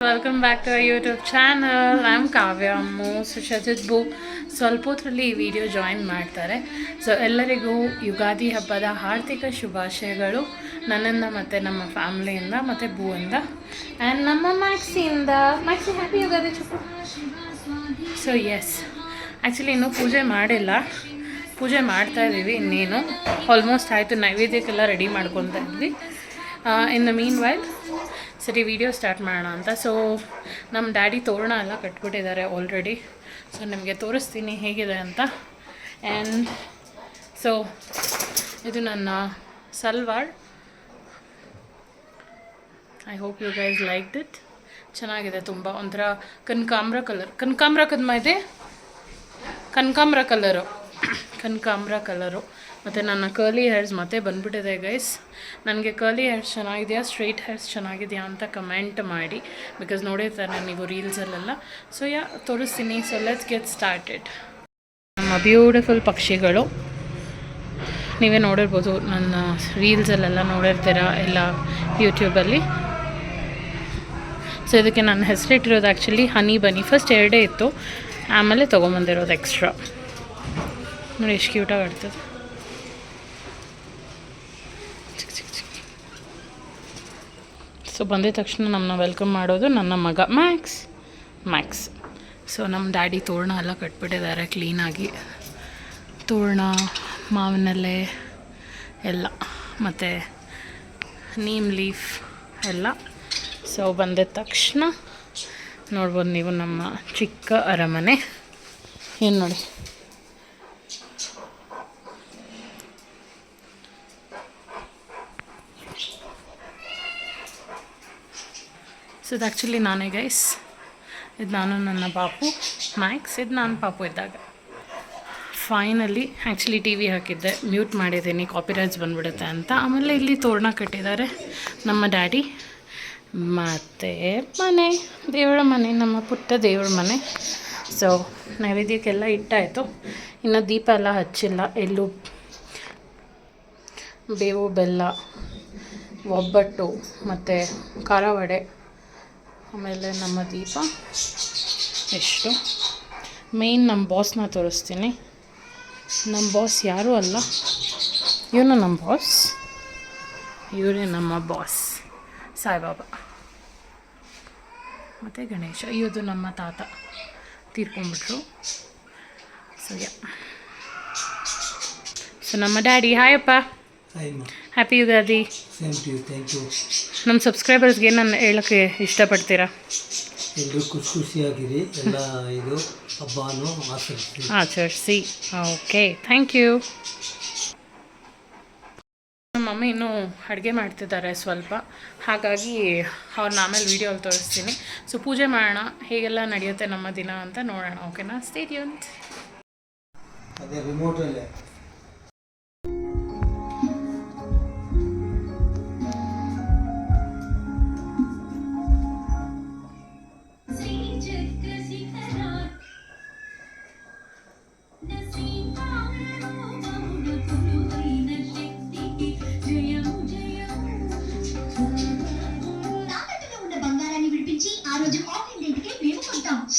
Welcome back to YouTube channel. I am Kavya Ammu. ಸುಶಜಿತ್ ಬು ಸ್ವಲ್ಪ ಹೊತ್ತರಲ್ಲಿ ಈ ವಿಡಿಯೋ ಜಾಯಿನ್ ಮಾಡ್ತಾರೆ. ಸೊ ಎಲ್ಲರಿಗೂ ಯುಗಾದಿ ಹಬ್ಬದ ಹಾರ್ದಿಕ ಶುಭಾಶಯಗಳು ನನ್ನಿಂದ ಮತ್ತು ನಮ್ಮ ಫ್ಯಾಮ್ಲಿಯಿಂದ ಮತ್ತು ಬೂಯಿಂದ ಆ್ಯಂಡ್ ನಮ್ಮ ಮ್ಯಾಕ್ಸಿಯಿಂದ. ಮ್ಯಾಕ್ಸಿ ಹ್ಯಾಪಿ ಯುಗಾದಿ ಚುಪ್ಪು. ಸೊ ಎಸ್, ಆ್ಯಕ್ಚುಲಿ ಇನ್ನೂ ಪೂಜೆ ಮಾಡಿಲ್ಲ, ಪೂಜೆ ಮಾಡ್ತಾಯಿದ್ದೀವಿ. ಇನ್ನೇನು ಆಲ್ಮೋಸ್ಟ್ ಆಯಿತು, ನೈವೇದ್ಯಕ್ಕೆಲ್ಲ ರೆಡಿ ಮಾಡ್ಕೊತಾ ಇದ್ವಿ. ಇನ್ ದ ಮೀನ್ ವೈಲ್ ಸರಿ ವಿಡಿಯೋ ಸ್ಟಾರ್ಟ್ ಮಾಡೋಣ ಅಂತ. ಸೊ ನಮ್ಮ ಡ್ಯಾಡಿ ತೋರಣ ಎಲ್ಲ ಕಟ್ಬಿಟ್ಟಿದ್ದಾರೆ ಆಲ್ರೆಡಿ. ಸೊ ನಿಮಗೆ ತೋರಿಸ್ತೀನಿ ಹೇಗಿದೆ ಅಂತ. ಆ್ಯಂಡ್ ಸೊ ಇದು ನನ್ನ salwar. I hope you guys like it. ಚೆನ್ನಾಗಿದೆ, ತುಂಬ ಒಂಥರ ಕನಕಾಂಬ್ರ ಕಲರ್ ಇದೆ, ಕನಕಾಂಬ್ರ ಕಲರು. ಮತ್ತು ನನ್ನ ಕರ್ಲಿ ಹೇರ್ಸ್ ಮತ್ತೆ ಬಂದುಬಿಟ್ಟಿದೆ ಗೈಸ್. ನನಗೆ ಕರ್ಲಿ ಹೇರ್ಸ್ ಚೆನ್ನಾಗಿದೆಯಾ, ಸ್ಟ್ರೈಟ್ ಹೇರ್ಸ್ ಚೆನ್ನಾಗಿದೆಯಾ ಅಂತ ಕಮೆಂಟ್ ಮಾಡಿ, ಬಿಕಾಸ್ ನೋಡಿರ್ತಾರೆ ನೀವು ರೀಲ್ಸಲ್ಲೆಲ್ಲ. ಸೊ ತೋರಿಸ್ತೀನಿ. So let's get started. ನಮ್ಮ ಬ್ಯೂಟಿಫುಲ್ ಪಕ್ಷಿಗಳು ನೀವೇ ನೋಡಿರ್ಬೋದು, ನನ್ನ ರೀಲ್ಸಲ್ಲೆಲ್ಲ ನೋಡಿರ್ತೀರ ಎಲ್ಲ ಯೂಟ್ಯೂಬಲ್ಲಿ. ಸೊ ಇದಕ್ಕೆ ನನ್ನ ಹೆಸರಿಟ್ಟಿರೋದು ಆ್ಯಕ್ಚುಲಿ ಹನಿ ಬನಿ. ಫಸ್ಟ್ 2 ಇತ್ತು, ಆಮೇಲೆ ತೊಗೊಂಬಂದಿರೋದು ಎಕ್ಸ್ಟ್ರಾ. ನೋಡಿ ಎಷ್ಟು ಕ್ಯೂಟಾಗಿ ಆಡ್ತದೆ. ಸೊ ಬಂದಿದ ತಕ್ಷಣ ನಮ್ಮನ್ನ ವೆಲ್ಕಮ್ ಮಾಡೋದು ನನ್ನ ಮಗ ಮ್ಯಾಕ್ಸ್. ಸೊ ನಮ್ಮ ಡ್ಯಾಡಿ ತೋರಣ ಎಲ್ಲ ಕಟ್ಬಿಟ್ಟಿದ್ದಾರೆ ಕ್ಲೀನಾಗಿ. ತೋರಣ, ಮಾವಿನೆಲೆ ಎಲ್ಲ, ಮತ್ತು ನೀಮ್ ಲೀಫ್ ಎಲ್ಲ. ಸೊ ಬಂದಿದ ತಕ್ಷಣ ನೋಡ್ಬೋದು ನೀವು ನಮ್ಮ ಚಿಕ್ಕ ಅರಮನೆ. ಏನು ನೋಡಿ, ಸೊ ಇದು ಆ್ಯಕ್ಚುಲಿ ನಾನೇ ಗೈಸ್. ಇದು ನಾನು, ನನ್ನ ಪಾಪು ಮ್ಯಾಕ್ಸ್. ಇದು ನಾನು ಪಾಪು ಇದ್ದಾಗ. ಫೈನಲಿ ಆ್ಯಕ್ಚುಲಿ ಟಿ ವಿ ಹಾಕಿದ್ದೆ, ಮ್ಯೂಟ್ ಮಾಡಿದ್ದೀನಿ, ಕಾಪಿರೈಟ್ಸ್ ಬಂದುಬಿಡುತ್ತೆ ಅಂತ. ಆಮೇಲೆ ಇಲ್ಲಿ ತೋರಣ ಕಟ್ಟಿದ್ದಾರೆ ನಮ್ಮ ಡ್ಯಾಡಿ. ಮತ್ತು ಮನೆ, ದೇವರ ಮನೆ, ನಮ್ಮ ಪುಟ್ಟ ದೇವರ ಮನೆ. ಸೊ ನೈವೇದ್ಯಕ್ಕೆಲ್ಲ ಇಟ್ಟಾಯಿತು, ಇನ್ನು ದೀಪ ಎಲ್ಲ ಹಚ್ಚಿಲ್ಲ. ಎಲ್ಲೂ ಬೇವು ಬೆಲ್ಲ, ಒಬ್ಬಟ್ಟು ಮತ್ತು ಖಾರ ವಡೆ, ಆಮೇಲೆ ನಮ್ಮ ದೀಪ. ಎಷ್ಟು ಮೇಯ್ನ್ ನಮ್ಮ ಬಾಸ್ನ ತೋರಿಸ್ತೀನಿ. ನಮ್ಮ ಬಾಸ್ ಯಾರೂ ಅಲ್ಲ, ಇವನು ನಮ್ಮ ಬಾಸ್, ಇವರೇ ನಮ್ಮ ಬಾಸ್ ಸಾಯಿಬಾಬಾ. ಮತ್ತು ಗಣೇಶ, ಇದು ನಮ್ಮ ತಾತ ತೀರ್ಕೊಂಡ್ಬಿಟ್ರು. ಸೊ ನಮ್ಮ ಡ್ಯಾಡಿ. ಹಾಯಪ್ಪ, ಹ್ಯಾಪಿ ಯುಗಾದಿ. ನಮ್ಮ ಸಬ್ಸ್ಕ್ರೈಬರ್ಸ್ಗೆ ನಾನು ಹೇಳೋಕ್ಕೆ ಇಷ್ಟಪಡ್ತೀರಾ? ಎಲ್ಲರೂ ಖುಷಿಯಾಗಿರಿ, ಎಲ್ಲ ಇದು ಹಬ್ಬನೂ ಆಚರಿಸಿ. Okay, thank you. ನಮ್ಮ ಮಮ್ಮಿ ಇನ್ನೂ ಅಡುಗೆ ಮಾಡ್ತಿದ್ದಾರೆ ಸ್ವಲ್ಪ, ಹಾಗಾಗಿ ಅವ್ರನ್ನ ಆಮೇಲೆ ವೀಡಿಯೋಲ್ಲಿ ತೋರಿಸ್ತೀನಿ. ಸೊ ಪೂಜೆ ಮಾಡೋಣ, ಹೇಗೆಲ್ಲ ನಡೆಯುತ್ತೆ ನಮ್ಮ ದಿನ ಅಂತ ನೋಡೋಣ. ಓಕೆನಾ? Stay tuned. ಅದೇ ರಿಮೋಟಲ್ಲೇ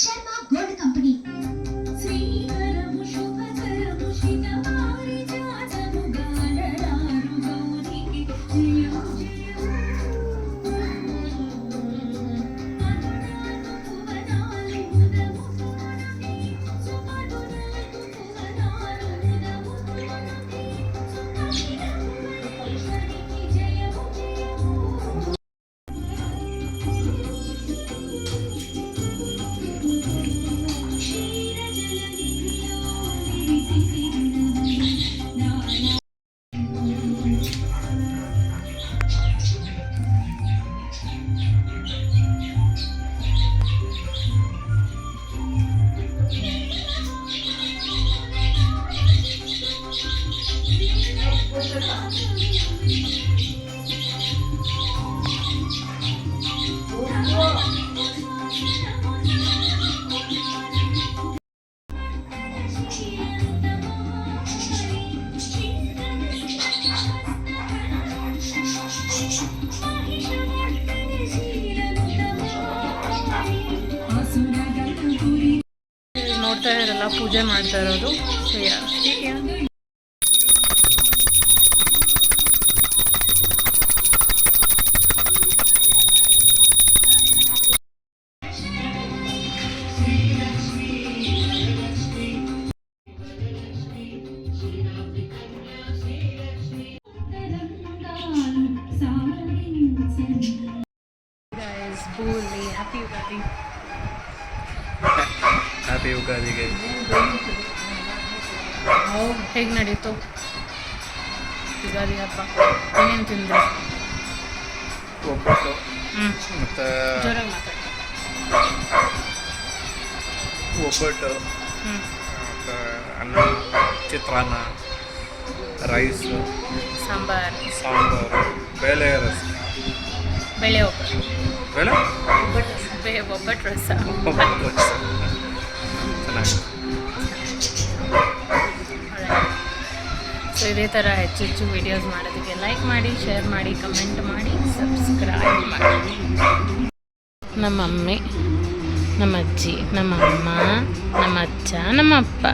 Sharma Gold Company. ನೋಡ್ತಾ ಇರಲ್ಲ ಪೂಜೆ ಮಾಡ್ತಾ ಇರೋದು. ಸೊ ಬೂಲಿ ಹ್ಯಾಪಿ ಯುಗಾದಿ. ಹ್ಯಾಪಿ ಯುಗಾದಿಗೆ. ಹೇಗೆ ನಡೀತು ಯುಗಾದಿ ಹಬ್ಬ? ಏನೇನು ತಿಂದ್ರೆ? ಒಬ್ಬಟ್ಟು ಹ್ಞೂ ಮತ್ತು ಜೋರಾಗಿ ಮಾತಾಡಿ. ಒಬ್ಬಟ್ಟು ಹ್ಞೂ ಮತ್ತು ಅನ್ನ, ಚಿತ್ರಾನ್ನ, ರೈಸು, ಸಾಂಬಾರು, ಸಾಂಬಾರು, ಬೇಳೆ ರಸ. ಬೇಳೆ ಒಬ್ಬಟ್ಟು, ಬೇಳೆ ಒಬ್ಬಟ್ಟು ರಸ. ಒಬ್ಬಟ್ಟು ರಸ ಚೆನ್ನಾಗಿ. ಸೊ ಇದೇ ಥರ ಹೆಚ್ಚೆಚ್ಚು ವೀಡಿಯೋಸ್ ಮಾಡೋದಕ್ಕೆ ಲೈಕ್ ಮಾಡಿ, ಶೇರ್ ಮಾಡಿ, ಕಮೆಂಟ್ ಮಾಡಿ, ಸಬ್ಸ್ಕ್ರೈಬ್ ಮಾಡಿ. ನಮ್ಮ ಮಮ್ಮಿ, ನಮ್ಮ ಅಜ್ಜಿ, ನಮ್ಮ ಅಮ್ಮ, ನಮ್ಮ ಅಜ್ಜ, ನಮ್ಮ ಅಪ್ಪ